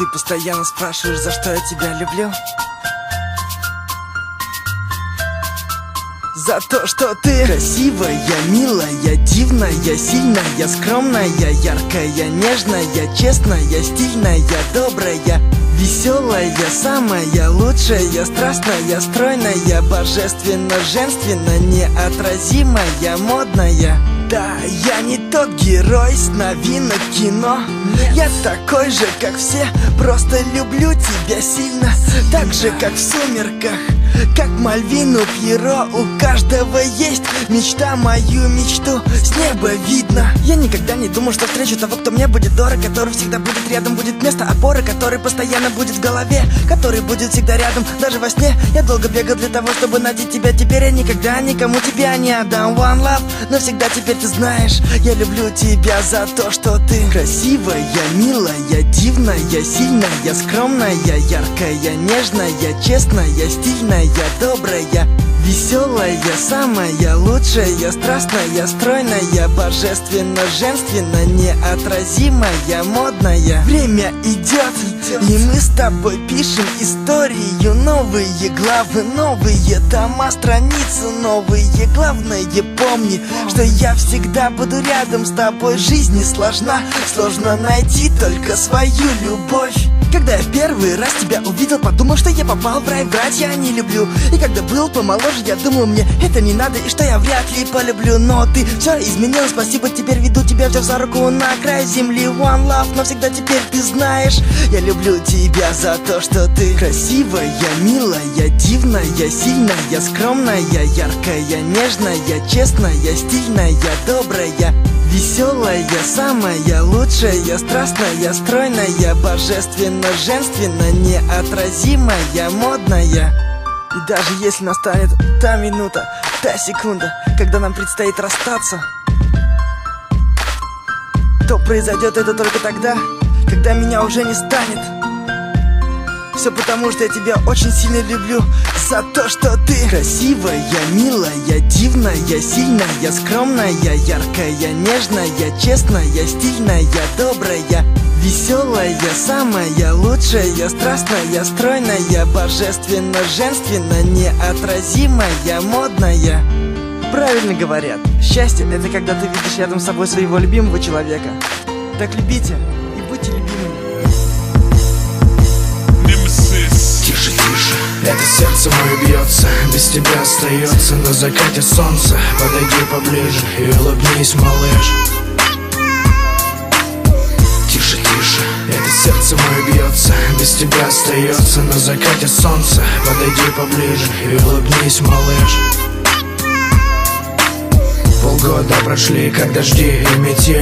Ты постоянно спрашиваешь, за что я тебя люблю. За то, что ты красивая, милая, дивная, сильная, скромная, яркая, нежная, честная, стильная, добрая, веселая, самая лучшая, страстная, стройная, божественно, женственно, неотразимая, модная. Да, я не тот герой с новинок кино. Нет. Я такой же, как все, просто люблю тебя сильно. Так же, как в «Сумерках», как Мальвину Пьеро. У каждого есть мечта, мою мечту с неба видно. Я никогда не думал, что встречу того, кто мне будет дорог, который всегда будет рядом, будет место опоры, который постоянно будет в голове, который будет всегда рядом, даже во сне. Я долго бегал для того, чтобы найти тебя. Теперь я никогда никому тебя не отдам. One love, навсегда теперь ты знаешь, я люблю тебя за то, что ты красивая, милая, дивная, сильная, скромная, яркая, нежная, честная, стильная, добрая, веселая, самая лучшая, страстная, стройная, божественно, женственно, неотразимая, модная. Время идет, и мы с тобой пишем историю. Новые главы, новые тома, страницы новые. Главное, помни, что я всегда буду рядом с тобой. Жизнь не сложна, сложно найти только свою любовь. Когда я в первый раз тебя увидел, подумал, что я попал в рай, врать я не люблю. И когда был помоложе, я думал, мне это не надо и что я вряд ли полюблю. Но ты все изменил, спасибо, теперь веду тебя, взяв за руку на край земли. One love, навсегда теперь ты знаешь, я люблю тебя за то, что ты красивая, милая, дивная, сильная, скромная, яркая, нежная, честная, стильная, добрая, веселая, самая лучшая, страстная, стройная, божественно, женственно, неотразимая, модная. И даже если настанет та минута, та секунда, когда нам предстоит расстаться, то произойдет это только тогда, когда меня уже не станет. Все потому, что я тебя очень сильно люблю. За то, что ты красивая, милая, дивная, сильная, скромная, яркая, нежная, честная, стильная, добрая, веселая, самая лучшая, страстная, стройная, божественно, женственно, неотразимая, модная. Правильно говорят, счастье — это когда ты видишь рядом с собой своего любимого человека. Так любите и будьте любимыми. Тише, тише, это сердце мое бьется, без тебя остается на закате солнца. Подойди поближе и улыбнись, малыш. Тише, тише, это сердце мое бьется, без тебя остается на закате солнца. Подойди поближе и улыбнись, малыш. Полгода прошли, как дожди и метель.